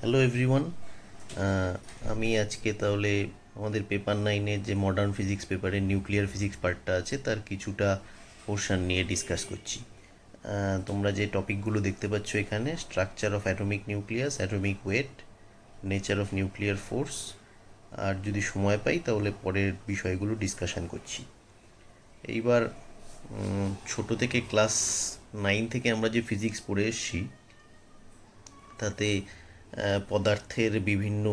Hello everyone. আমি আজকে তাহলে আমাদের পেপার নাইনের যে মডার্ন ফিজিক্স পেপারের নিউক্লিয়ার ফিজিক্স পার্টটা আছে তার কিছুটা পোর্শন নিয়ে ডিসকাস করছি। তোমরা যে টপিকগুলো দেখতে পাচ্ছ এখানে, structure of atomic nucleus, atomic weight, nature of nuclear force, আর যদি সময় পাই তাহলে পরের বিষয়গুলো ডিসকাশন করছি। এইবার ছোট থেকে ক্লাস 9 থেকে আমরা যে ফিজিক্স পড়ে এসেছি তাতে পদার্থের বিভিন্ন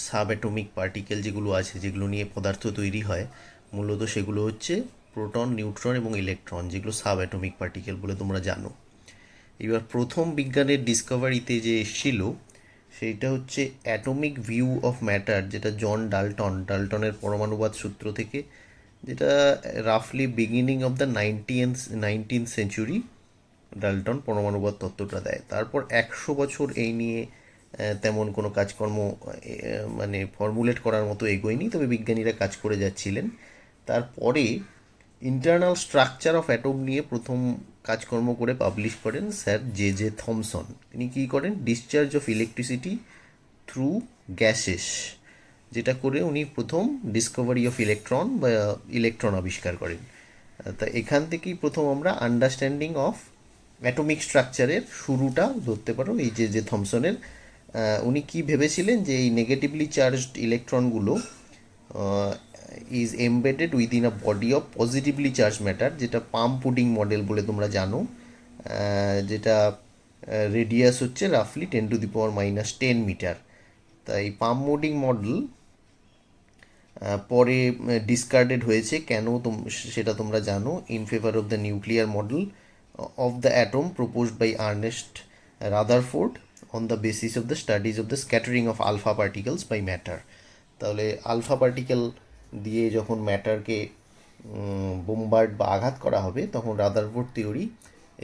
সাব অ্যাটমিক পার্টিকেল যেগুলো আছে, যেগুলো নিয়ে পদার্থ তৈরি হয়, মূলত সেগুলো হচ্ছে প্রোটন, নিউট্রন এবং ইলেকট্রন, যেগুলো সাব অ্যাটমিক পার্টিকেল বলে তোমরা জানো। এবার প্রথম বিজ্ঞানের ডিসকভারিতে যে এসেছিল সেইটা হচ্ছে অ্যাটমিক ভিউ অফ ম্যাটার, যেটা জন ডাল্টনের পরমাণুবাদ সূত্র থেকে, যেটা রাফলি beginning of the nineteenth century Dalton পরমাণুবাদ তত্ত্বটা দেয়। তারপর 100 বছর এই নিয়ে তেমন কোনো কাজকর্ম মানে ফর্মুলেট করার মতো এগোয়নি, তবে বিজ্ঞানীরা কাজ করে যাচ্ছিলেন। তারপরে ইন্টারনাল স্ট্রাকচার অফ অ্যাটম নিয়ে প্রথম কাজকর্ম করে পাবলিশ করেন স্যার জে থমসন। তিনি কী করেন, discharge of electricity through gases, যেটা করে উনি প্রথম ডিসকভারি অফ ইলেকট্রন বা ইলেকট্রন আবিষ্কার করেন। তা এখান থেকেই প্রথম আমরা আন্ডারস্ট্যান্ডিং অফ অ্যাটমিক স্ট্রাকচারের শুরুটা ধরতে পারো। এই যে থমসনের, উনি কি ভেবেছিলেন যে এই নেগেটিভলি চার্জড ইলেকট্রনগুলো is embedded within a body of positively charge matter, যেটা পাম পুডিং মডেল বলে তোমরা জানো, যেটা রেডিয়াস হচ্ছে রাফলি 10⁻⁻10 মিটার। তাই পাম পুডিং মডেল পরে ডিসকার্ডেড হয়েছে, কেন সেটা তোমরা জানো, in favour of the nuclear model of the atom proposed by Ernest Rutherford on the basis of the studies of the scattering of alpha particles by matter. তাহলে alpha particle দিয়ে যখন ম্যাটারকে বোমবার্ড বা আঘাত করা হবে, তখন রাদারফোর্ড থিওরি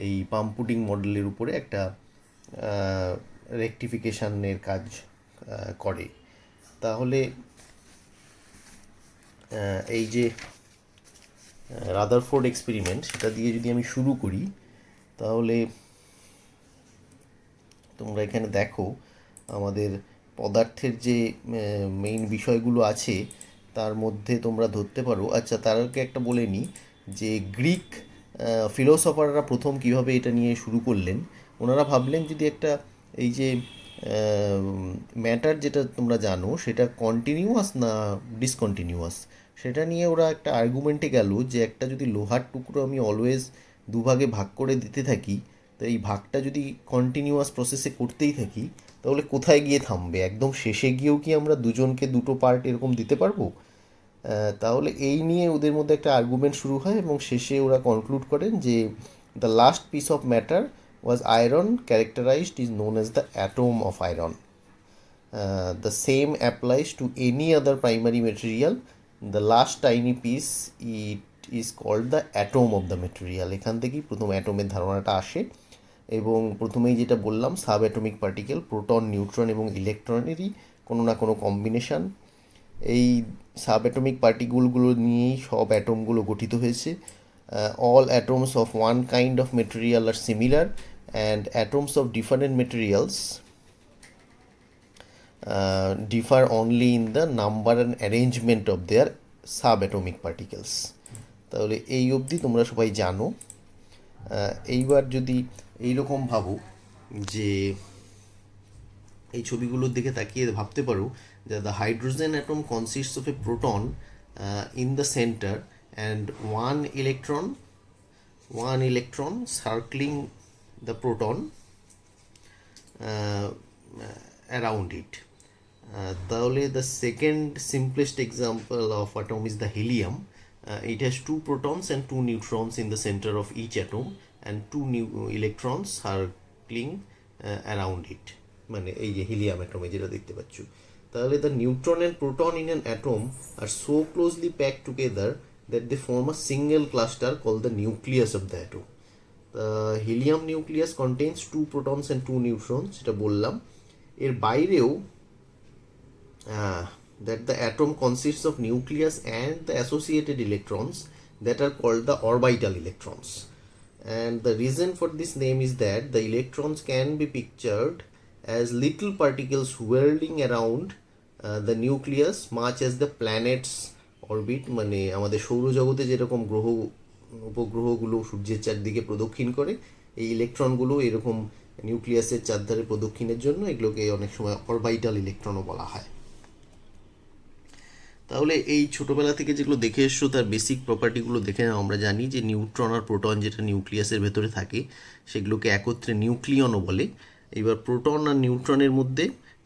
এই পাম্পুডিং মডেলের উপরে একটা রেকটিফিকেশনের কাজ করে। তাহলে এই যে রাদারফোর্ড এক্সপেরিমেন্ট, সেটা দিয়ে যদি আমি শুরু করি, তাহলে তোমরা এখানে দেখো আমাদের পদার্থের যে মেইন বিষয়গুলো আছে তার মধ্যে তোমরা ধরতে পারো। আচ্ছা, তার আগে একটা বলে নিই যে গ্রিক ফিলোসফাররা প্রথম কিভাবে এটা নিয়ে শুরু করলেন। ওনারা ভাবলেন যদি একটা এই যে ম্যাটার, যেটা তোমরা জানো সেটা কন্টিনিউয়াস না ডিসকন্টিনিউয়াস, সেটা নিয়ে ওরা একটা আর্গুমেন্টে গেল যে একটা যদি লোহার টুকরো আমি অলওয়েজ দুভাগে ভাগ করে দিতে থাকি, তো এই ভাগটা যদি কন্টিনিউয়াস প্রসেসে করতেই থাকি, তাহলে কোথায় গিয়ে থামবে? একদম শেষে গিয়েও কি আমরা দুজনকে দুটো পার্ট এরকম দিতে পারবো? তাহলে এই নিয়ে ওদের মধ্যে একটা আর্গুমেন্ট শুরু হয় এবং শেষে ওরা কনক্লুড করেন যে the last piece of matter was iron, characterised is known as the atom of iron. The same applies to any other primary material. The last tiny piece, it is called the atom of the material. এখান থেকেই প্রথম অ্যাটমের ধারণাটা আসে। এবং প্রথমেই যেটা বললাম, sub atomic particle proton, neutron এবং ইলেকট্রনেরই কোনো না কোনো কম্বিনেশান। এই সাব অ্যাটমিক পার্টিকেলগুলো নিয়েই সব অ্যাটমগুলো গঠিত হয়েছে। All atoms of one kind of material are similar, and atoms of different materials differ only in the number and arrangement of their subatomic particles. তাহলে এই অবধি তোমরা সবাই জানো। এইবার যদি এইরকম ভাবো যে এই ছবিগুলোর দিকে তাকিয়ে ভাবতে পারো যে the hydrogen atom consists of a proton in the center and one electron circling the proton around it. তাহলে the second simplest example of atom is the helium. It has two protons and two neutrons in the center of each atom and two new electrons circling around it. মানে এই যে helium অ্যাটমে যেটা দেখতে পাচ্ছ, তাহলে the neutron and proton in an atom are so closely packed together that they form a single cluster call the nucleus of the atom. The helium nucleus contains two protons and two neutrons, যেটা বললাম। এর বাইরেও that the atom consists of nucleus and the associated electrons that are called the orbital electrons. And the reason for this name is that the electrons can be pictured as little particles whirling around the nucleus much as the planets orbit, মানে আমাদের সৌরজগতে যেরকম গ্রহ উপগ্রহগুলো সূর্যের চারদিকে প্রদক্ষিণ করে, এই ইলেকট্রনগুলো এরকম নিউক্লিয়াসের চারধারে প্রদক্ষিণের জন্য এগুলোকে অনেক সময় অরবাইটাল ইলেকট্রনও বলা হয়। তাহলে এই ছোটোবেলা থেকে যেগুলো দেখে এসছো তার বেসিক প্রপার্টিগুলো দেখে আমরা জানি যে নিউট্রন আর প্রোটন যেটা নিউক্লিয়াসের ভেতরে থাকে সেগুলোকে একত্রে নিউক্লিয়নও বলে। এবার প্রোটন আর নিউট্রনের মধ্যে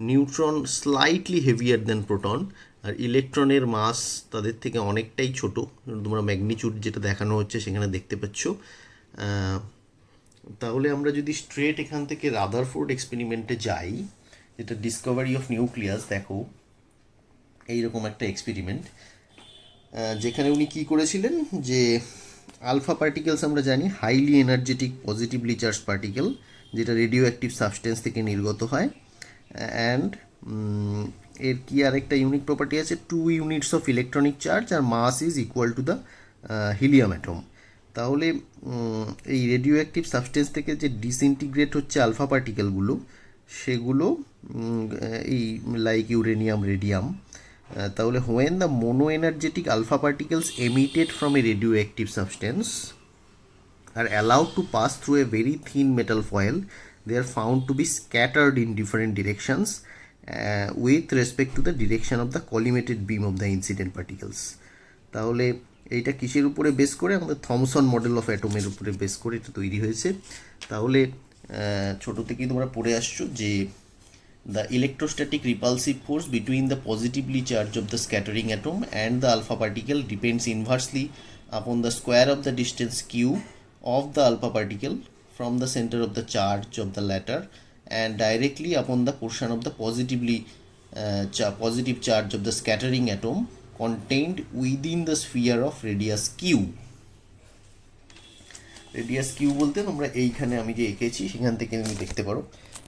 নিউট্রন স্লাইটলি হেভিয়ার দেন প্রোটন, আর ইলেকট্রনের মাস তাদের থেকে অনেকটাই ছোট। তোমরা ম্যাগনিচিউড যেটা দেখানো হচ্ছে সেখানে দেখতে পাচ্ছ। তাহলে আমরা যদি স্ট্রেট এখান থেকে রাদারফোর্ড এক্সপেরিমেন্টে যাই, যেটা ডিসকভারি অফ নিউক্লিয়াস, দেখো এইরকম একটা এক্সপেরিমেন্ট যেখানে উনি কী করেছিলেন যে আলফা পার্টিকেলস আমরা জানি highly energetic positively charge particle, যেটা রেডিও অ্যাক্টিভ সাবস্টেন্স থেকে নির্গত হয়। অ্যান্ড এর কি আরেকটা ইউনিক প্রপার্টি আছে, 2 ইউনিটস অফ ইলেকট্রনিক চার্জ আর mass is equal to the helium atom. তাহলে এই রেডিও অ্যাক্টিভ সাবস্টেন্স থেকে যে ডিসইন্টিগ্রেট হচ্ছে আলফা পার্টিকেলগুলো, সেগুলো এই লাইক ইউরেনিয়াম, রেডিয়াম। তাহলে when the monoenergetic alpha particles emitted from a radioactive substance are allowed to pass through a very thin metal foil, they are found to be scattered in different directions with respect to the direction of the collimated beam of the incident particles. তাহলে এইটা কিসের উপরে base করে? আমাদের Thomson model of অ্যাটমের উপরে base করে এটা তৈরি হয়েছে। তাহলে ছোটো থেকেই তোমরা পড়ে আসছো যে the electrostatic repulsive force between the positively charged of the scattering atom and the alpha particle depends inversely upon the square of the distance q of the alpha particle from the center of the charge of the latter and directly upon the portion of the positive charge of the scattering atom contained within the sphere of radius q. Radius Q বলতে তোমরা এইখানে আমি যে এঁকেছি সেখান থেকে তুমি দেখতে পারো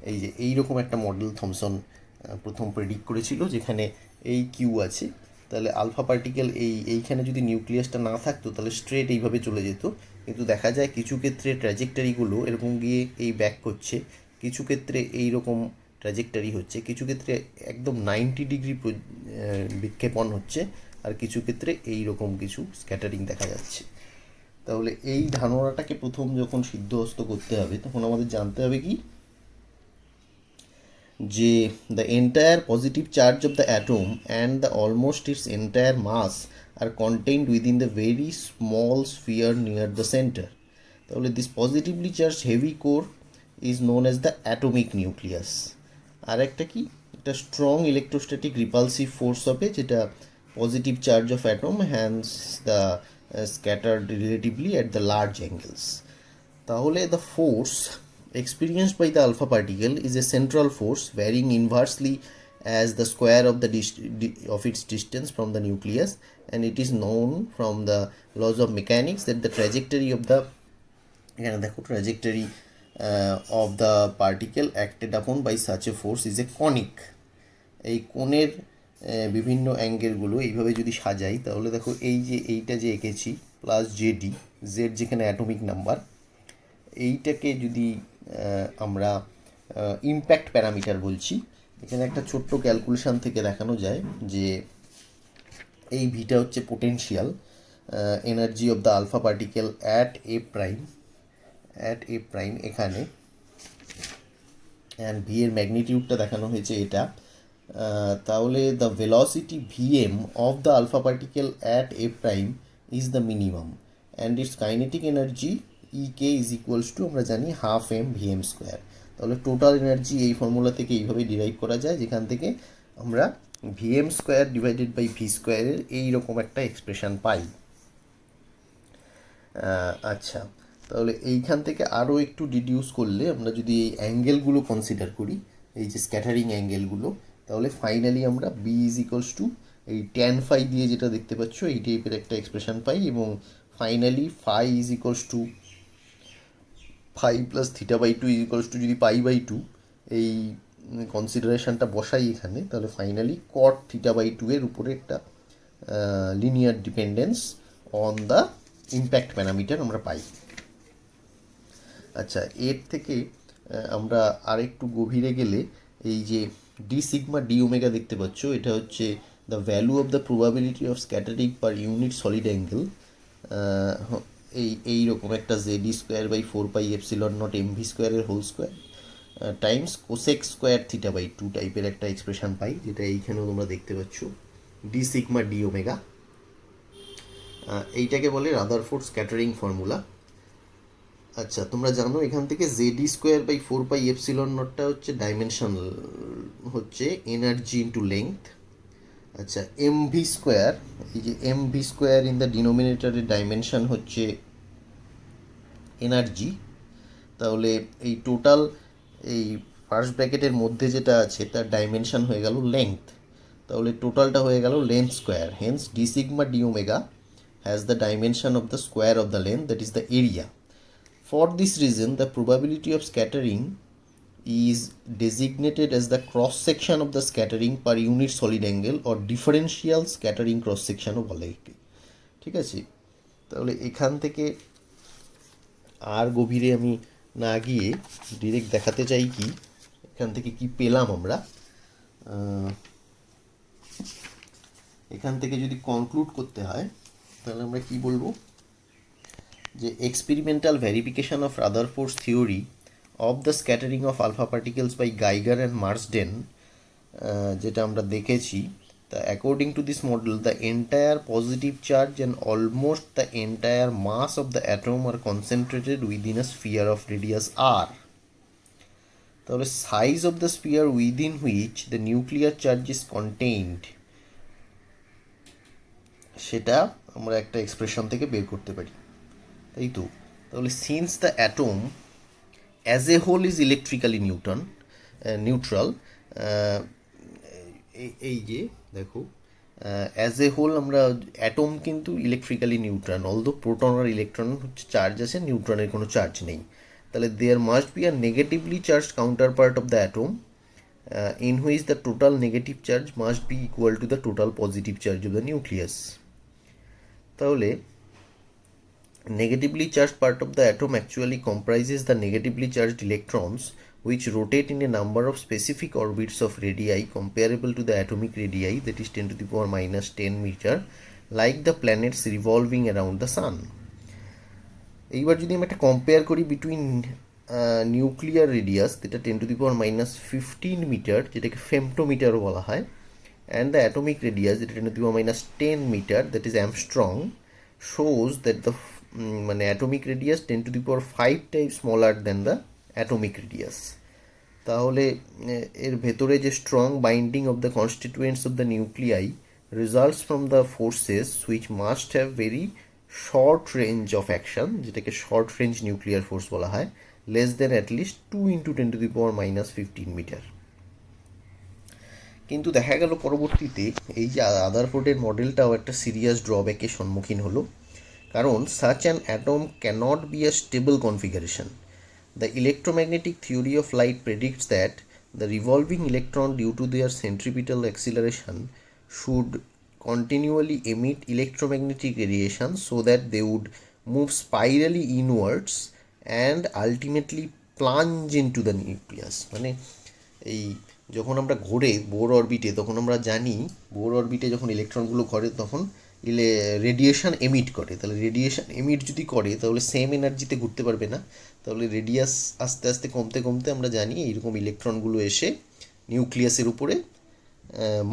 এই যে এইরকম একটা মডেল থমসন প্রথম প্রেডিক্ট করেছিল, যেখানে এই কিউ আছে। তাহলে আলফা পার্টিকেল এইখানে যদি নিউক্লিয়াসটা না থাকতো তাহলে স্ট্রেট এইভাবে চলে যেত, কিন্তু দেখা যায় কিছু ক্ষেত্রে ট্র্যাজেক্টারিগুলো এরকম গিয়ে এই ব্যাক করছে, কিছু ক্ষেত্রে এইরকম ট্র্যাজেক্টারি হচ্ছে, কিছু ক্ষেত্রে একদম 90 ডিগ্রি বিক্ষেপণ হচ্ছে, আর কিছু ক্ষেত্রে এইরকম কিছু স্ক্যাটারিং দেখা যাচ্ছে। তাহলে এই ধারণাটাকে প্রথম যখন সিদ্ধহস্ত করতে হবে তখন আমাদের জানতে হবে কি, যে the entire positive charge of the atom and the almost its entire mass are contained within the very small sphere near the center. তাহলে this positively charged heavy core is known as the atomic nucleus. আর একটা কি, একটা strong electrostatic repulsive force হবে, যেটা positive charge of atom, hence the scattered relatively at the large angles. তাহলে the force experienced by the alpha particle is a central force varying inversely as the square of of its distance from the nucleus, and it is known from the laws of mechanics that the trajectory of the of the particle acted upon by such a force is a conic. এই কোণের বিভিন্ন অ্যাঙ্গেলগুলো এইভাবে যদি সাজাই তাহলে দেখো এই যে এইটা যে এঁকেছি প্লাস জেডি, জেড যেখানে অ্যাটমিক নাম্বার, এইটাকে যদি আমরা ইম্প্যাক্ট প্যারামিটার বলছি, এখানে একটা ছোট্ট ক্যালকুলেশান থেকে দেখানো যায় যে এই ভিটা হচ্ছে potential energy of the alpha particle at A prime এখানে, অ্যান্ড ভি এর ম্যাগনিটিউডটা দেখানো হয়েছে এটা। তাহলে the velocity VM of the alpha particle at A prime is the minimum, and its kinetic energy EK is equals to আমরা জানি half M VM square. তাহলে টোটাল এনার্জি এই ফর্মুলা থেকে এইভাবে ডিরাইভ করা যায়, যেখান থেকে আমরা VM square divided by V স্কোয়ারের এইরকম একটা এক্সপ্রেশন পাই। আচ্ছা, তাহলে এইখান থেকে আরও একটু ডিডিউস করলে আমরা যদি এই অ্যাঙ্গেলগুলো কনসিডার করি, এই যে স্ক্যাটারিং অ্যাঙ্গেলগুলো, তাহলে ফাইনালি আমরা বি ইজ ইকুয়ালস টু এই ট্যান ফাই দিয়ে যেটা দেখতে পাচ্ছ এই টাইপের একটা এক্সপ্রেশন পাই, এবং finally phi is equals to phi plus theta by two is equals to যদি পাই বাই টু এই কনসিডারেশনটা বসাই এখানে, তাহলে finally cot theta by two এর উপরে একটা linear dependence on the impact parameter আমরা পাই। আচ্ছা, এর থেকে আমরা আরেকটু গভীরে গেলে এই যে ডি সিগমা ডি ওমেগা দেখতে পাচ্ছ, এটা হচ্ছে the value of the probability of scattering per unit solid angle. এইরকম একটা জেডি স্কোয়ার বাই 4πε0 এমভি স্কোয়ারের whole square times cosec square theta by 2 টাইপের একটা এক্সপ্রেশন পাই, যেটা এইখানেও তোমরা দেখতে পাচ্ছ, ডি সিগমা ডি ওমেগা। এইটাকে বলে রাদারফোর্ড স্ক্যাটারিং ফর্মুলা। আচ্ছা, তোমরা জানো এখান থেকে জেডি স্কোয়ার বাই 4πε0টা হচ্ছে ডাইমেনশন, হচ্ছে এনার্জি ইন্টু লেংথ। আচ্ছা, এমভি স্কোয়ার, এই যে এমভি স্কোয়ার ইন দ্য ডিনোমিনেটরের ডাইমেনশন হচ্ছে এনার্জি। তাহলে এই টোটাল এই ফার্স্ট ব্র্যাকেটের মধ্যে যেটা আছে তার ডাইমেনশন হয়ে গেল লেংথ, তাহলে টোটালটা হয়ে গেল length square. Hence D sigma D omega has the dimension of the square of the length, that is the area. For this reason, the probability of scattering is designated as the cross section of the scattering per unit solid angle or differential scattering cross section ও বলে একে। ঠিক আছে, তাহলে এখান থেকে আর গভীরে আমি না গিয়ে ডিরেক্ট দেখাতে চাই কি এখান থেকে কি পেলাম আমরা। এখান থেকে যদি কনক্লুড করতে হয় তাহলে আমরা কি বলবো, যে experimental verification of Rutherford's theory of the scattering of alpha particles by Geiger and Marsden, যেটা আমরা দেখেছি, তা according to this model the entire positive charge and almost the entire mass of the atom are concentrated within a sphere of radius R. তাহলে size of the sphere within which the nuclear charge is contained, সেটা আমরা একটা expression থেকে বের করতে পারি, তাই তো। তাহলে since the atom as a whole is electrically neutral, এই যে দেখো অ্যাজ এ হোল আমরা অ্যাটম কিন্তু ইলেকট্রিক্যালি নিউট্রাল, অলদো প্রোটন আর ইলেকট্রন হচ্ছে চার্জ আছে, নিউট্রনের কোনো চার্জ নেই। তাহলে there must be a negatively charge counterpart of the atom in which the total negative charge must be equal to the total positive charge of the nucleus. তাহলে negatively charged part of the atom actually comprises the negatively charged electrons which rotate in a number of specific orbits of radii comparable to the atomic radii, that is 10 to the power minus 10 meter, like the planets revolving around the sun. এইবার যদি আমি একটা compare করি between nuclear radius, যেটা 10 to the power minus 15 metre, যেটাকে ফেমটোমিটারও বলা হয়, and the atomic radius, যেটা 10 to the power minus 10 metre, that is angstrom, shows that the মানে atomic radius 10 to the power 5 times smaller than the atomic radius. তাহলে এর ভেতরে যে strong binding of the constituents of the nuclei results from the forces which must have very short range of action, যেটাকে short range nuclear force বলা হয়, less than at least 2 into 10 to the power minus 15 metre. কিন্তু দেখা গেল পরবর্তীতে এই যে রাদারফোর্ডের মডেলটাও একটা সিরিয়াস ড্রব্যাকের সম্মুখীন হলো, কারণ such an atom cannot be a stable configuration. The electromagnetic theory of light predicts that the revolving electron, due to their centripetal acceleration, should continually emit electromagnetic radiation so that they would move spirally inwards and ultimately plunge into the nucleus. মানে এই যখন আমরা ঘোরে bore অরবিটে, তখন আমরা জানি bore অরবিটে যখন ইলেকট্রনগুলো ঘোরে তখন রেডিয়েশন এমিট করে। তাহলে রেডিয়েশন এমিট যদি করে তাহলে সেম এনার্জিতে ঘুরতে পারবে না, তাহলে রেডিয়াস আস্তে আস্তে কমতে কমতে আমরা জানি এইরকম ইলেকট্রনগুলো এসে নিউক্লিয়াসের উপরে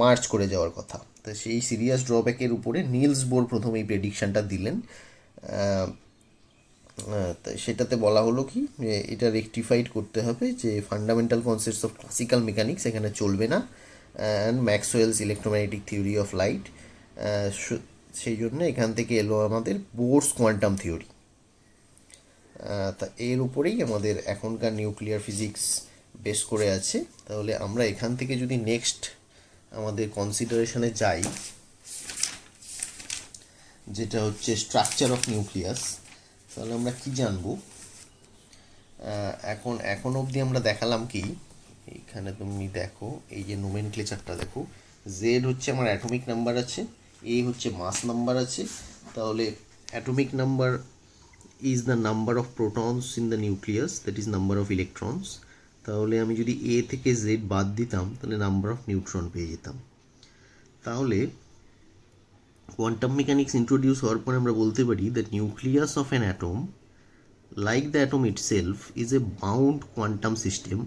মার্চ করে যাওয়ার কথা। তো সেই সিরিয়াস ড্রব্যাকের উপরে নিলস বোর প্রথম এই প্রেডিকশানটা দিলেন। সেটাতে বলা হলো কি, এটা রেকটিফাইড করতে হবে যে fundamental concepts of classical mechanics এখানে চলবে না, and Maxwell's electromagnetic theory of light. সেই জন্য এখান থেকে এলো আমাদের বোরস কোয়ান্টাম থিওরি। তা এর উপরেই আমাদের এখনকার নিউক্লিয়ার ফিজিক্স বেস করে আছে। তাহলে আমরা এখান থেকে যদি নেক্সট আমাদের কনসিডারেশনে যাই, যেটা হচ্ছে স্ট্রাকচার অফ নিউক্লিয়াস, তাহলে আমরা কি জানবো। এখন অবধি আমরা দেখালাম কি, এখানে তুমি দেখো এই যে নোমেনক্লেচারটা দেখো, জেড হচ্ছে আমার অ্যাটমিক নাম্বার আছে, এ হচ্ছে মাস নাম্বার আছে। তাহলে atomic number is the number of protons in the nucleus, that is number of electrons. তাহলে আমি যদি এ থেকে জেড বাদ দিতাম তাহলে নাম্বার অফ নিউট্রন পেয়ে যেতাম। তাহলে কোয়ান্টাম মেকানিক্স ইন্ট্রোডিউস হওয়ার পরে আমরা বলতে পারি the nucleus of an atom, like the atom itself, is a bound quantum system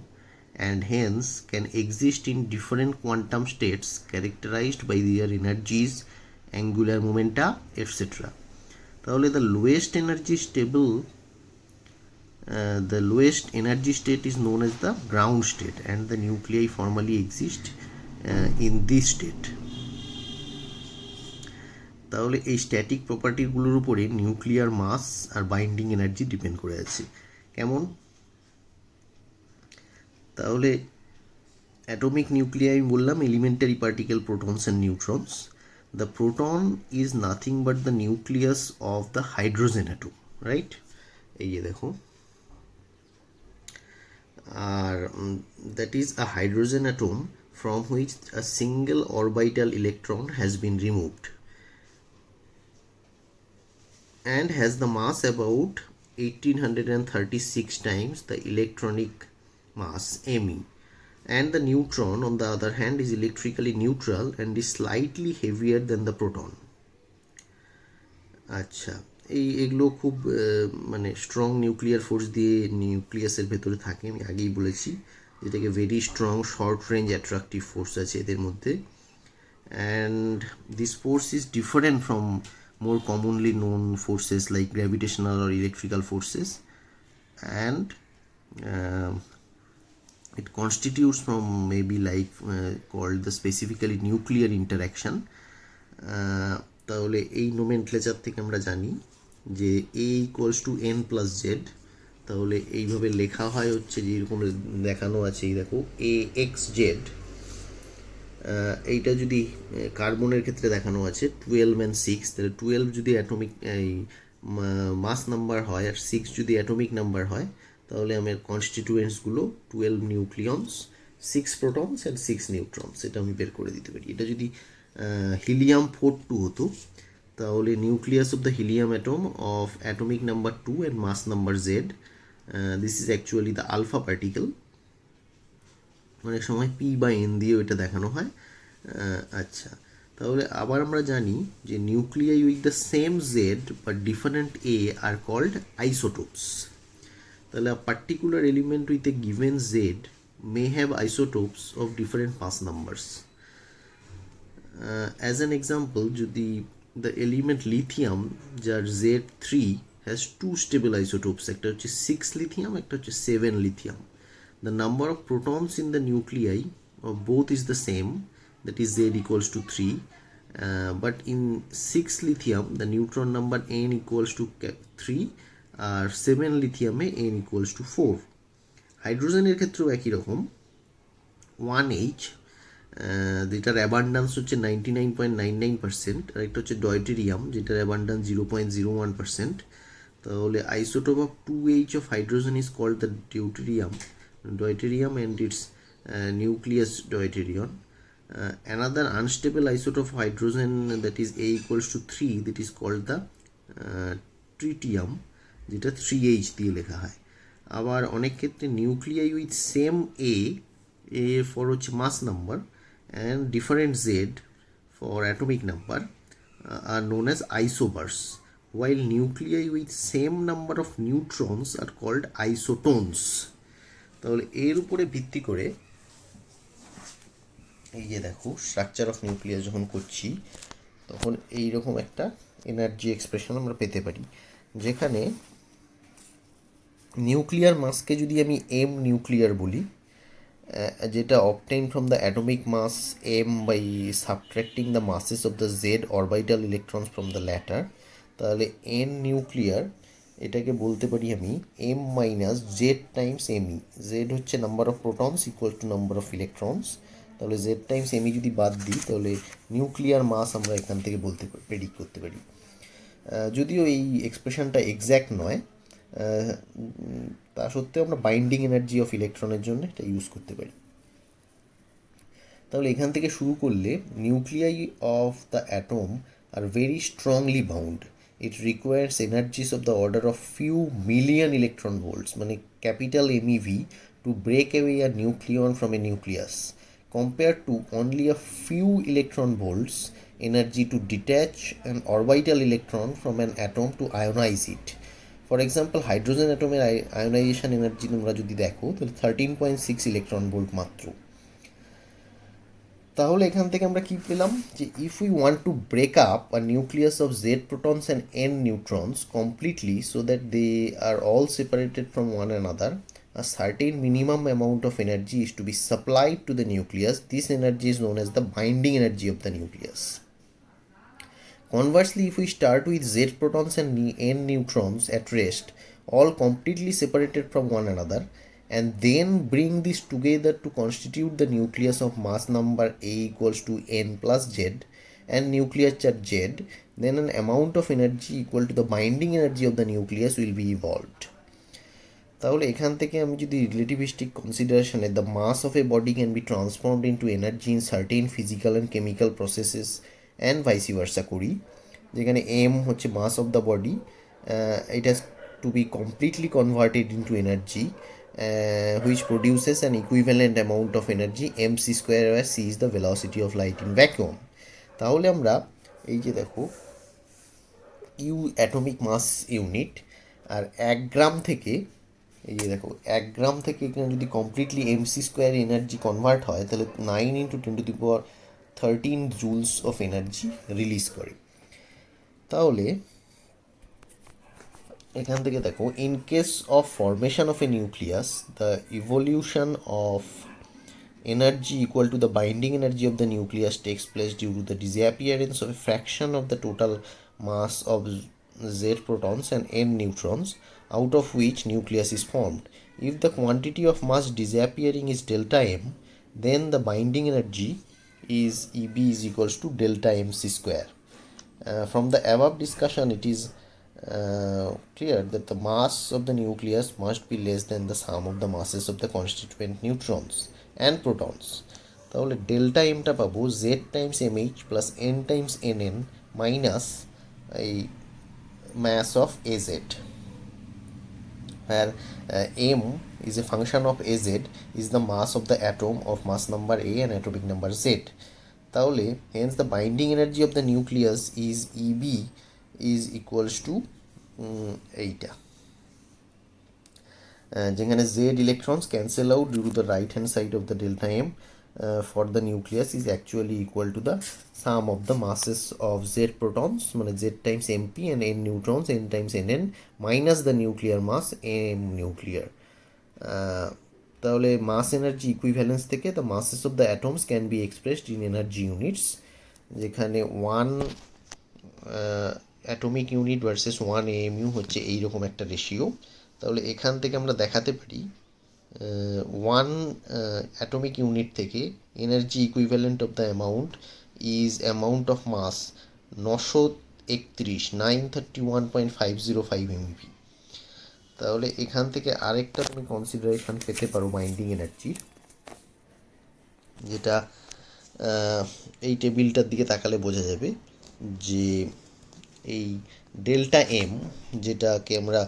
and hence can exist in different quantum states characterized by their energies, angular momenta, etc. তাহলে the lowest energy state is known as the ground state and the nuclei formally exist in this state. তাহলে এই static প্রপার্টিগুলোর উপরে nuclear mass আর binding energy depend করে আছে। কেমন? তাহলে অ্যাটমিক নিউক্লিয়াই আমি বললাম elementary particle protons and neutrons. The proton is nothing but the nucleus of the hydrogen atom, right? এই যে দেখো, আর that is a hydrogen atom from which a single orbital electron has been removed and has the mass about 1836 times the electronic mass me, and the neutron on the other hand is electrically neutral and is slightly heavier than the proton. আচ্ছা, এগুলো খুব মানে strong nuclear force দিয়ে নিউক্লিয়াসের ভেতরে থাকে, আমি আগেই বলেছি, যেটাকে very strong short range attractive force আছে এদের মধ্যে, and this force is different from more commonly known forces like gravitational or electrical forces, and it constitutes from maybe like called the specifically nuclear interaction. তাহলে এই nomenclature থেকে আমরা জানি যে a equals to n plus z, তাহলে এইভাবে লেখা হয় হচ্ছে যে এরকম দেখানো আছে, এই দেখো a x z। এইটা যদি কার্বনের ক্ষেত্রে দেখানো আছে 12 and 6, তাহলে 12 যদি অ্যাটমিক এই মাস নাম্বার হয় আর 6 যদি অ্যাটমিক নাম্বার হয়, তাহলে আমার কনস্টিটিউয়েন্টসগুলো 12 নিউক্লিয়নস, 6 প্রোটনস অ্যান্ড 6 নিউট্রনস, এটা আমি বের করে দিতে পারি। এটা যদি হিলিয়াম 42 হতো, তাহলে nucleus of the helium atom of atomic number 2 and mass number z, this is actually the alpha particle. অনেক সময় পি বা এন দিয়েও এটা দেখানো হয়। আচ্ছা, তাহলে আবার আমরা জানি যে nuclei with the same Z but different A are called isotopes. তাহলে a particular element with a given Z may have isotopes of different mass numbers. As an example, যদি দ্য এলিমেন্ট লিথিয়াম যার Z3 has to stable আইসোটোপস, একটা হচ্ছে 6 lithium, একটা হচ্ছে 7 lithium, the number of protons in the nuclei of both is the same, that is Z equals to 3, but in 6 lithium the neutron number n equals to 3 আর 7 লিথিয়ামে n equals to 4. হাইড্রোজেনের ক্ষেত্রেও একই রকম, 1H যেটার abundance হচ্ছে 99.99%, আর একটা হচ্ছে ডয়টেরিয়াম যেটার অ্যাবান্ডান্স 0.01%। তাহলে isotope of 2H of hydrogen is called the deuterium and its nucleus deuterium. Another unstable isotope of hydrogen, that is A equals to 3, that is called the tritium, যেটা 3H দিয়ে লেখা হয়। আবার অনেক ক্ষেত্রে nuclei with same A for হচ্ছে mass number and different Z for atomic number are known as isobars, while nuclei with same number of neutrons are called isotones. তাহলে এর উপরে ভিত্তি করে এই যে দেখো স্ট্রাকচার অফ নিউক্লিয়াস যখন করছি, তখন এইরকম একটা এনার্জি এক্সপ্রেশন আমরা পেতে পারি, যেখানে নিউক্লিয়ার মাসকে যদি আমি এম নিউক্লিয়ার বলি, যেটা obtain from the atomic mass M by subtracting the masses of the Z orbital electrons from the latter, তাহলে এন নিউক্লিয়ার এটাকে বলতে পারি আমি M minus Z times ME. Z হচ্ছে number of protons equal to number of electrons, তাহলে Z times ME যদি বাদ দিই তাহলে নিউক্লিয়ার মাস আমরা এখান থেকে প্রেডিক্ট করতে পারি। যদিও এই এক্সপ্রেশনটা এক্স্যাক্ট নয়, তা সত্ত্বেও আমরা বাইন্ডিং এনার্জি অফ ইলেকট্রনের জন্য এটা ইউজ করতে পারি। তাহলে এখান থেকে শুরু করলে nuclei of the atom are very strongly bound. It requires energies of the order of few million electron volts, মানে capital MEV, to break away a nucleon from a nucleus, compared to only a few electron volts energy to detach an orbital electron from an atom to ionize it. For example hydrogen অ্যাটমের ionisation energy তোমরা যদি দেখো তাহলে 13.6 electron volt মাত্র। তাহলে এখান থেকে আমরা কি পেলাম যে if we want to break up a nucleus of Z protons and N neutrons completely so that they are all separated from one another, a certain minimum amount of energy is to be supplied to the nucleus. This energy is known as the binding energy of the nucleus. Conversely, if we start with Z protons and N neutrons at rest, all completely separated from one another, and then bring this together to constitute the nucleus of mass number A equals to N plus Z and nuclear charge Z, then an amount of energy equal to the binding energy of the nucleus will be evolved. তাহলে এখান থেকে আমি যদি relativistic কনসিডারেশনে the mass of a body can be transformed into energy in certain physical and chemical processes and vice versa, যেখানে M হচ্ছে mass of the body, it has to be completely converted into energy which produces an equivalent amount of energy mc square, where c is the velocity of light in vacuum. তাহলে আমরা এই যে দেখো you atomic mass unit, আর 1 গ্রাম থেকে এই যে দেখো 1 গ্রাম থেকে এখানে যদি completely MC square energy convert হয় তাহলে 9 × 10⁻13 জুলস অফ এনার্জি রিলিজ করে। তাহলে এখান থেকে দেখো in case of formation of A nucleus the evolution of energy equal to the binding energy of the nucleus takes place due to the disappearance of a fraction of the total mass of Z protons and N neutrons out of which nucleus is formed. If the quantity of mass disappearing is delta m, then the binding energy is EB is equals to delta mc square. From the above discussion, it is clear that the mass of the nucleus must be less than the sum of the masses of the constituent neutrons and protons. তাহলে delta এমটা পাবো z Times mh plus n Times nn minus এই mass of az, where m is a function of az is the mass of the atom of mass number a and atomic number z. তাহলে hence the binding energy of the nucleus is EB is equals to এইটা, যেখানে z electrons cancel out due to the right hand side of the delta m for the nucleus is actually equal to the sum of the masses of z protons মানে z times mp and n neutrons n times nn minus the nuclear mass m nuclear. তাহলে mass energy equivalence থেকে the masses of the atoms can be expressed in energy units, যেখানে 1 atomic unit versus 1 AMU হচ্ছে এইরকম একটা ratio. তাহলে এখান থেকে আমরা দেখাতে পারি 1 অ্যাটমিক ইউনিট থেকে energy equivalent of the amount is amount of mass 931.505 MeV। তাহলে এখান থেকে আরেকটা তুমি কনসিডারেশন পেতে পারো বাইন্ডিং এনার্জির, যেটা এই টেবিলটার দিকে তাকালে বোঝা যাবে যে এই ডেল্টা এম, যেটাকে আমরা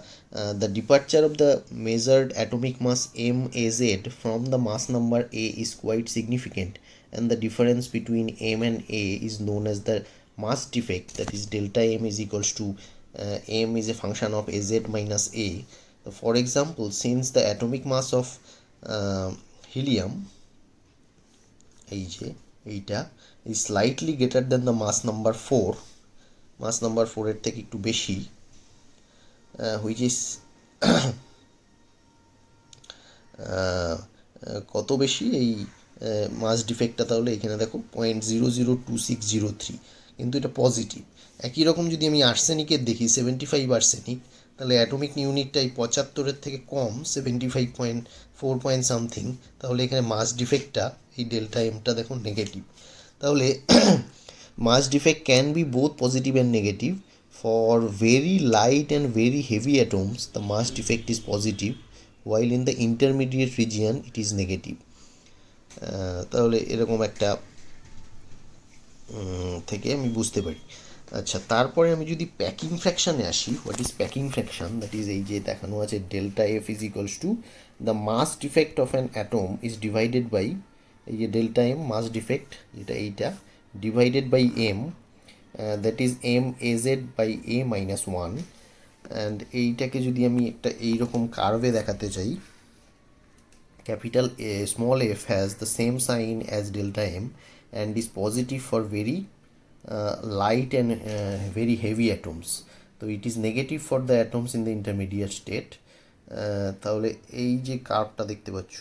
the departure of the measured atomic mass M A Z from the mass number A is quite significant, and the difference between M and A is known as the mass defect, that is delta M is equals to m is a function of az minus a. For example, since the atomic mass of helium এইটা is slightly greater than the mass number 4, mass number 4 এর থেকে একটু বেশি, which is কত বেশি এই মাস ডিফেক্টটা, তাহলে এখানে দেখো 0.002603, কিন্তু এটা পজিটিভ। একই রকম যদি আমি আর্সেনিকের দেখি 75 আর্সেনিক, তাহলে অ্যাটমিক ইউনিটটা এই 75-এর থেকে কম 75.4 পয়েন্ট সামথিং, তাহলে এখানে মাস ডিফেক্টটা এই ডেল্টা এমটা দেখুন নেগেটিভ। তাহলে mass defect can be both positive and negative. For very light and very heavy atoms, the mass defect is positive, while in the intermediate region it is negative. তাহলে এরকম একটা থেকে আমি বুঝতে পারি। আচ্ছা, তারপরে আমি যদি প্যাকিং ফ্র্যাকশানে আসি, what is packing fraction, that is এই যে দেখানো আছে delta F is equals to the mass defect of an atom is divided by এই যে ডেল্টা এম মাস ডিফেক্ট যেটা এইটা divided by M, that is M A Z by A minus one. And এইটাকে যদি আমি একটা এইরকম কার্ভে দেখাতে চাই, capital A, small f has the same sign as delta m and is positive for very light and very heavy atoms. So it is negative for the atoms in the intermediate state. তাহলে এই যে কার্ভটা দেখতে পাচ্ছ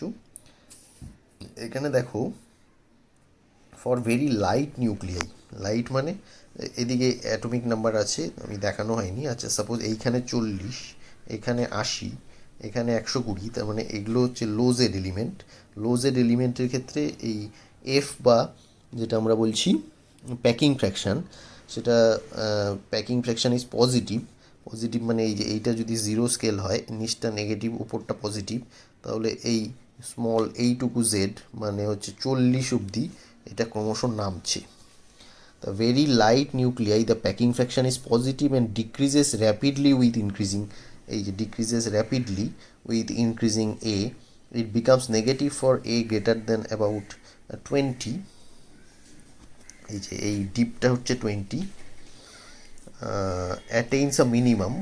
এখানে দেখো for very light nuclei, light মানে এদিকে atomic number আছে আমি দেখানো হয়নি। আচ্ছা, সাপোজ এইখানে 40, এখানে 80, এখানে 120, তার মানে এগুলো হচ্ছে লো জেড এলিমেন্ট। লো জেড এলিমেন্টের ক্ষেত্রে এই এফ বা যেটা আমরা বলছি প্যাকিং ফ্র্যাকশান, সেটা packing fraction is positive. Positive মানে এই যে এইটা যদি জিরো স্কেল হয়, নিচটা নেগেটিভ উপরটা পজিটিভ, তাহলে এই স্মল এইটুকু জেড মানে হচ্ছে 40 অবধি এটা ক্রমশ নামছে। The very light nuclei, the packing fraction is positive and decreases rapidly with increasing age, decreases rapidly with increasing A. It becomes negative for A greater than about 20. এই যে এই ডিপটা হচ্ছে 20, attains a minimum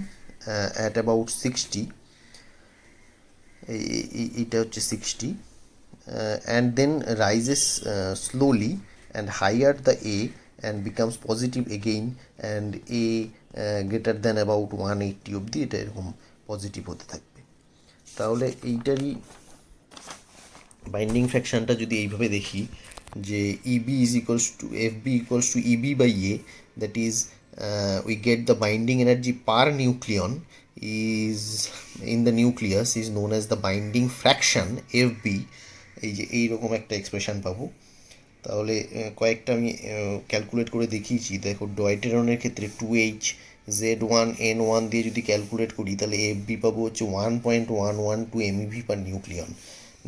at about 60, এটা হচ্ছে 60, and then rises slowly and higher the A and becomes positive again and A greater than about 180 অবধি এটা এরকম positive হতে থাকবে। তাহলে এইটারই বাইন্ডিং ফ্র্যাকশানটা যদি এইভাবে দেখি যে EB is equals to F B equals to EB by A, that is we get the binding energy per nucleon is in the nucleus is known as the binding fraction FB। এই যে এইরকম একটা expression পাবো। তাহলে কয়েকটা আমি calculate করে দেখিয়েছি। দেখো ডয়টেরনের ক্ষেত্রে 2H Z1N1 দিয়ে যদি ক্যালকুলেট করি তাহলে FB পাবো হচ্ছে 1.112 MeV পার নিউক্লিয়ন।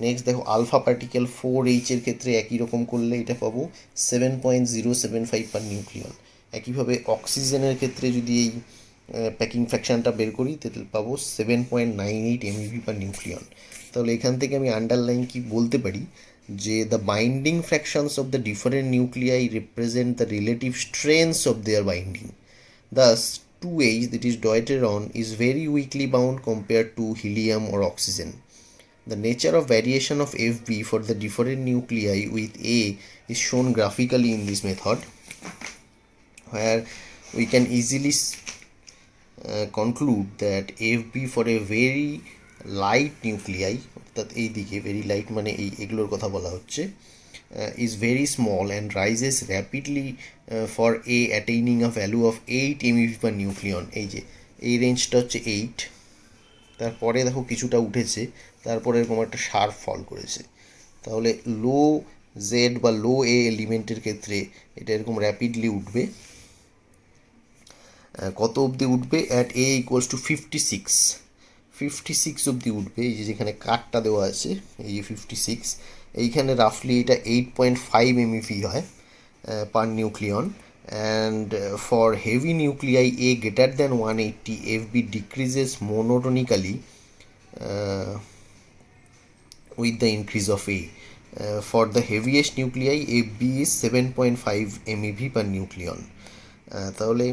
নেক্সট দেখো আলফা পার্টিকেল 4H এর ক্ষেত্রে একই রকম করলে এটা পাবো 7.075 পার নিউক্লিয়ন। একইভাবে অক্সিজেনের ক্ষেত্রে যদি এই প্যাকিং ফ্র্যাকশানটা বের করি তাহলে পাবো 7.98 MeV পার নিউক্লিয়ন। তাহলে এখান থেকে আমি আন্ডারলাইন কি বলতে পারি যে the binding fractions of the different nuclei represent the relative strengths of their binding. Thus 2H, that is deuteron, is very weakly bound compared to helium or oxygen. The nature of variation of FB for the different nuclei with A is shown graphically in this method, where we can easily conclude that FB for a very light nuclei, অর্থাৎ এই দিকে very light মানে এই এগুলোর কথা বলা হচ্ছে, is very small and rises rapidly for A attaining a value of 8 MeV per nucleon। এই যে এই রেঞ্জটা হচ্ছে 8, তারপরে দেখো কিছুটা উঠেছে, তারপরে এরকম একটা শার্প ফল করেছে। তাহলে লো জেড বা লো এ এলিমেন্টের ক্ষেত্রে এটা এরকম র্যাপিডলি উঠবে। কত অবধি উঠবে? অ্যাট এ ইকুয়ালস টু 56 অবধি উঠবে। এই যে যেখানে কাটটা দেওয়া আছে এই যে 56, এইখানে রাফলি এটা 8.5 MeV হয় per nucleon. And for heavy nuclei A greater than 180 FB decreases monotonically with the increase of A. For the heaviest nuclei FB is 7.5 MeV per nucleon। তাহলে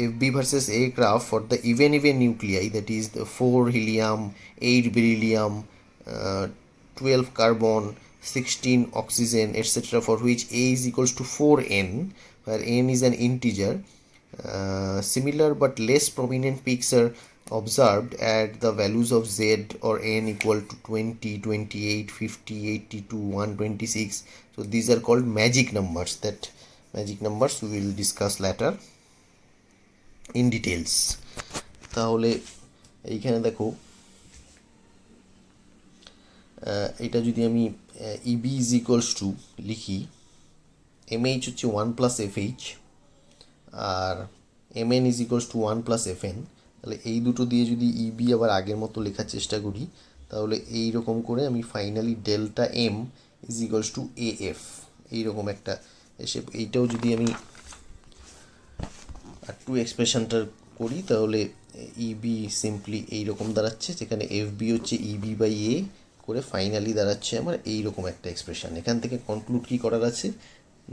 FB versus A graph for the even nuclei, that is the 4 helium, 8 beryllium, 12 carbon, 16 oxygen, etc., for which A is equals to 4n, where n is an integer. Similar but less prominent peaks are observed at the values of Z or n equal to 20, 28, 50, 82, 126. So these are called magic numbers. That magic numbers we will discuss later in details। তাহলে এইখানে দেখো এটা যদি আমি EB is equals to লিখি, MH হচ্ছে 1 plus FH আর MN is equals to 1 plus FN, তাহলে এই দুটো দিয়ে যদি ইবি আবার আগের মতো লেখার চেষ্টা করি তাহলে এইরকম করে আমি finally delta M is equals to AF এইরকম একটা এসে, এইটাও যদি আমি আর টু এক্সপ্রেশনটা করি তাহলে ইবি সিম্পলি এইরকম দাঁড়াচ্ছে, যেখানে এফবি হচ্ছে ইবি বাই এ করে ফাইনালি দাঁড়াচ্ছে আমার এইরকম একটা এক্সপ্রেশন। এখান থেকে কনক্লুড কী করার আছে,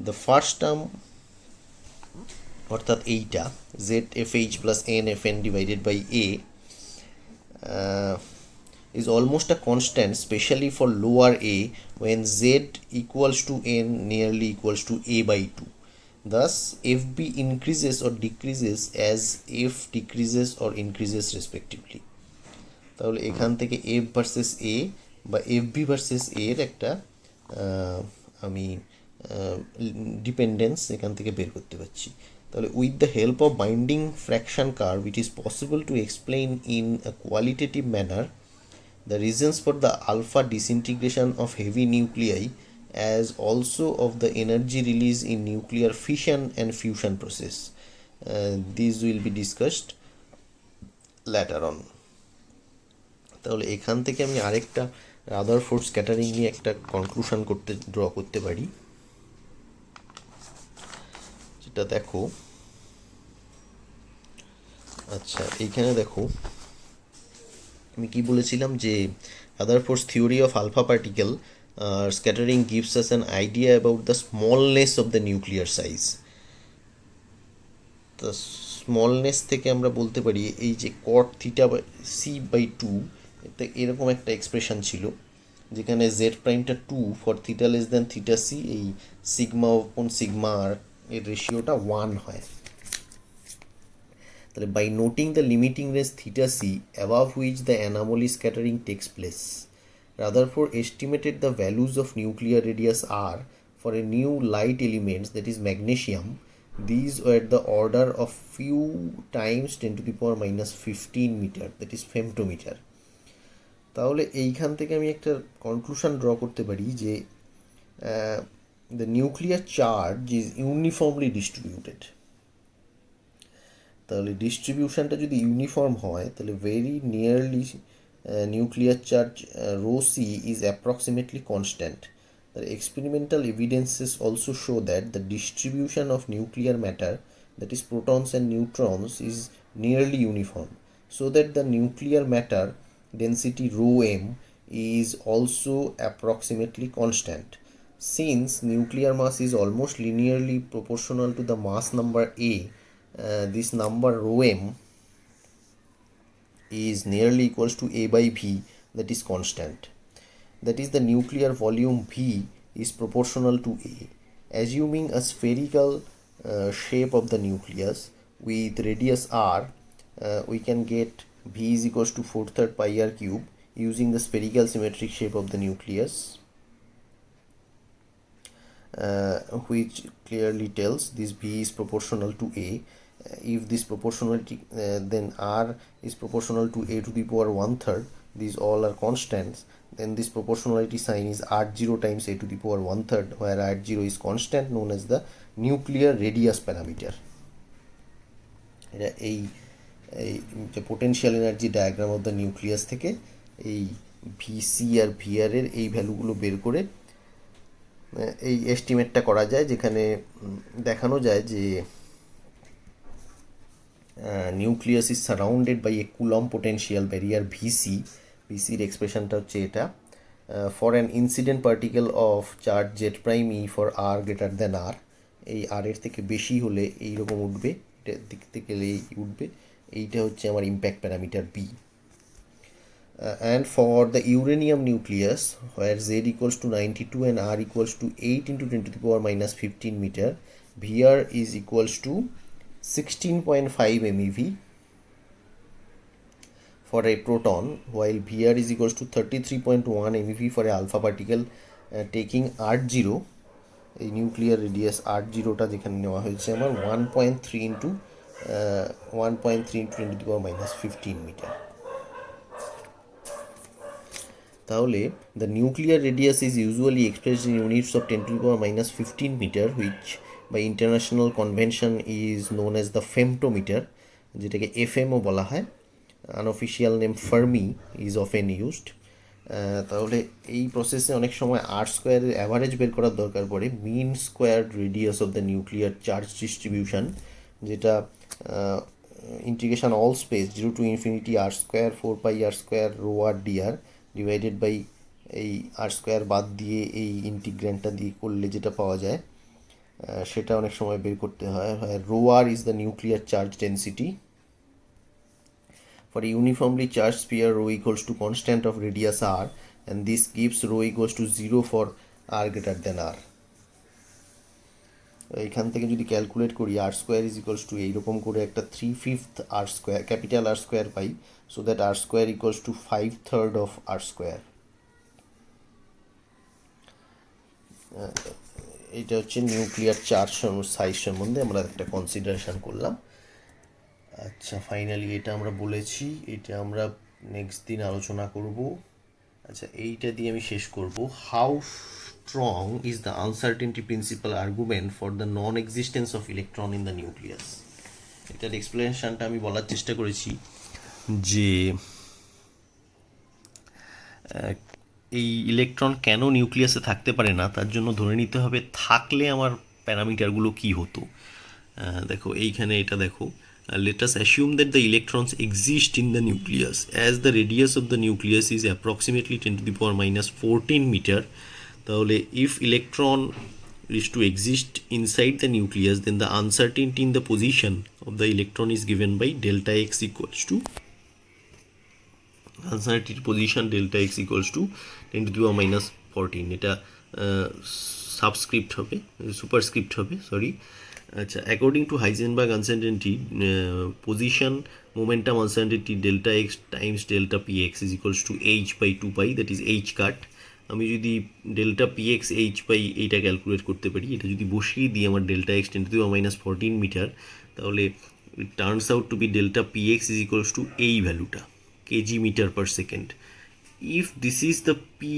দ্য ফার্স্ট টার্ম অর্থাৎ এইটা Z F H plus N F N divided by A is almost a constant, especially for lower a when z equals to n nearly equals to a by 2. Thus, fb increases or decreases as f decreases or increases respectively. তাহলে এখান থেকে F versus এ বা F B versus এর একটা আমি dependence এখান থেকে বের করতে পারছি। তাহলে with the help of binding fraction curve it is possible to explain in a qualitative manner the reasons for the alpha disintegration of heavy nuclei as also of the energy release in nuclear fission and fusion process. These will be discussed later on. তাহলে এখান থেকে আমি আরেকটা Rutherford scattering নিয়ে একটা conclusion draw করতে পারি, যেটা দেখো। আচ্ছা, এইখানে দেখো আমি কি বলেছিলাম যে Rutherford's theory of alpha particle scattering gives us an idea about the smallness of the nuclear size. তো স্মলনেস থেকে আমরা বলতে পারি এই যে cot theta C by two, এরকম একটা এক্সপ্রেশন ছিল, যেখানে জেড প্রাইমটা 2 for theta less than theta C, এই সিগমা অপন সিগমা আর এর রেশিওটা 1 হয়। তাহলে by noting the limiting range theta C above which the anomaly scattering text place, Rutherford estimated the values of nuclear radius R for a new light elements that is magnesium. These were the order of few times 10 to the power minus 15 meter, that is femtometer. তাহলে এইখান থেকে আমি একটা conclusion draw করতে পারি যে the nuclear charge is uniformly distributed. তাহলে ডিস্ট্রিবিউশনটা যদি ইউনিফর্ম হয় তাহলে very nearly nuclear charge rho C is approximately constant. The experimental evidences also show that the distribution of nuclear matter, that is protons and neutrons, is nearly uniform, so that the nuclear matter density rho m is also approximately constant. Since nuclear mass is almost linearly proportional to the mass number a, this number rho m is nearly equals to a by v, that is constant. That is, the nuclear volume V is proportional to A. Assuming a spherical shape of the nucleus with radius r, we can get V is equals to 4/3 pi r cube using the spherical symmetric shape of the nucleus, which clearly tells this V is proportional to A. If this proportionality, then r is proportional to a to the power 1/3. These all are constants. Then this proportionality sign is r0 times a to the power 1/3, where r0 is constant, known as the nuclear radius parameter. এটা এই যে potential energy diagram of the nucleus থেকে এই VC আর VR এর এই ভ্যালুগুলো বের করে এই এস্টিমেটটা করা যায়, যেখানে দেখানো যায় যে nucleus is surrounded by a Coulomb potential barrier VC. ভিসির এক্সপ্রেশনটা হচ্ছে এটা, for an incident particle of charge Z prime E for R greater than R, এই আর এর থেকে বেশি হলে এইরকম উঠবে, এটা দেখতে গেলে উঠবে, এইটা হচ্ছে আমার impact parameter B. And for the uranium nucleus, where Z equals to 92 and R equals to 8 into 10 to the power minus 15 meter, VR is equals to 16.5 MeV for a proton, while VR is equals to 33.1 MeV for a alpha particle, taking R0, a nuclear radius R0টা যেখানে নেওয়া হয়েছে আমার 1.3 into 10 to the power minus 15 meter. তাহলে the nuclear radius is usually expressed in units of 10 to the power minus 15 meter, which by international convention is known as the femtometer, যেটাকে FMO বলা হয়। Unofficial name Fermi is often used. তাহলে এই প্রসেসে অনেক সময় আর স্কোয়ারের অ্যাভারেজ বের করার দরকার পড়ে, mean square radius of the nuclear charge distribution, যেটা integration all space 0 to infinity r square 4 pi r square rho R dr divided by এই আর স্কোয়ার বাদ দিয়ে এই ইন্টিগ্র্যান্ডটা দিয়ে করলে যেটা পাওয়া যায় সেটা অনেক সময় বের করতে হয়। Rho R is the nuclear charge density for a uniformly charged sphere rho equals to constant of radius r, and this gives rho equals to 0 for r greater than r. এখান থেকে যদি ক্যালকুলেট করি R square is equals to এইরকম করে একটা 3/5 R square capital R square পাই, so that R square equals to 5/3 of R square. এটা হচ্ছে নিউক্লিয়ার চার্জ সাইজ সম্বন্ধে আমরা একটা কনসিডারেশন করলাম। আচ্ছা, ফাইনালি এটা আমরা বলেছি, এটা আমরা নেক্সট দিন আলোচনা করব। আচ্ছা, এইটা দিয়ে আমি শেষ করব। How strong is the uncertainty principal argument for the non existence of electron in the nucleus. এটার এক্সপ্লেনেশনটা আমি বলার চেষ্টা করেছি যে এই ইলেকট্রন কেন নিউক্লিয়াসে থাকতে পারে না, তার জন্য ধরে নিতে হবে থাকলে আমার প্যারামিটারগুলো কী হতো। দেখো এইখানে এটা দেখো, let us assume that the electrons exist in the nucleus as the radius of the nucleus is approximately 10 to the power minus 14 meter. তাহলে if electron is to exist inside the nucleus, then the uncertainty in the position of the electron is given by delta x equals to uncertainty position delta x equals to 10 to the power minus 14. এটা subscript হবে, superscript হবে, sorry. আচ্ছা, according to Heisenberg uncertainty position momentum uncertainty delta X times delta P X is equals to H by 2 pi, that is H cut. আমি যদি delta P X H পাই এইটা calculate করতে পারি, এটা যদি বসিয়ে দিই আমার delta X 10 to the power minus 14 metre, তাহলে it turns out to be delta P X is equals to এই ভ্যালুটা, KG metre per second. If this is the P,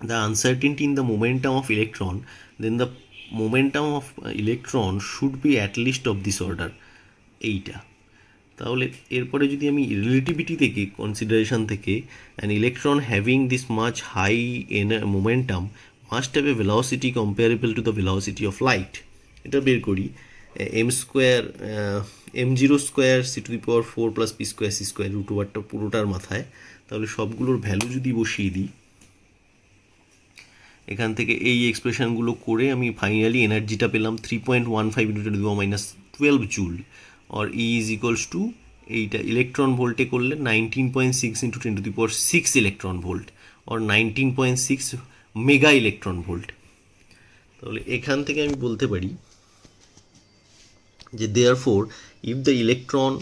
the uncertainty in the momentum of electron, then the momentum of electron should be at least of this order, এইটা। তাহলে এরপরে যদি আমি relativity থেকে consideration থেকে an electron having this much high momentum must have a velocity comparable to the velocity of light, এটা বের করি। M square m0 square C to the power 4 plus P square C square root ওভারটা পুরোটার মাথায়, তাহলে সবগুলোর value যদি বসিয়ে দিই এখান থেকে এই এক্সপ্রেশনগুলো করে আমি ফাইনালি এনার্জিটা পেলাম 3.15 into 10 two the power minus 12 joule, or E is equals two এইটা ইলেকট্রন ভোল্টে করলে 19.6 into 10 two the power 6 electron volt, or 19.6 mega electron volt. তাহলে এখান থেকে আমি বলতে পারি যে therefore if the electron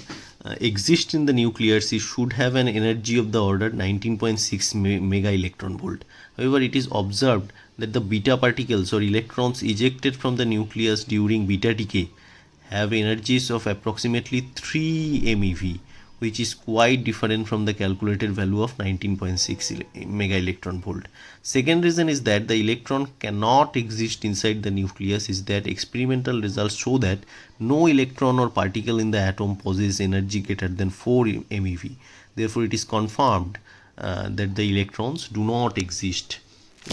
exists in the nucleus, it should have an energy of the order 19.6 mega electron volt. However, it is observed that the beta particles or electrons ejected from the nucleus during beta decay have energies of approximately 3 MeV, which is quite different from the calculated value of 19.6 mega electron volt. Second reason is that the electron cannot exist inside the nucleus is that experimental results show that no electron or particle in the atom possesses energy greater than 4 MeV. Therefore, it is confirmed that the electrons do not exist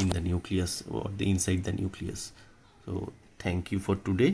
in the nucleus or inside the nucleus. So, thank you for today.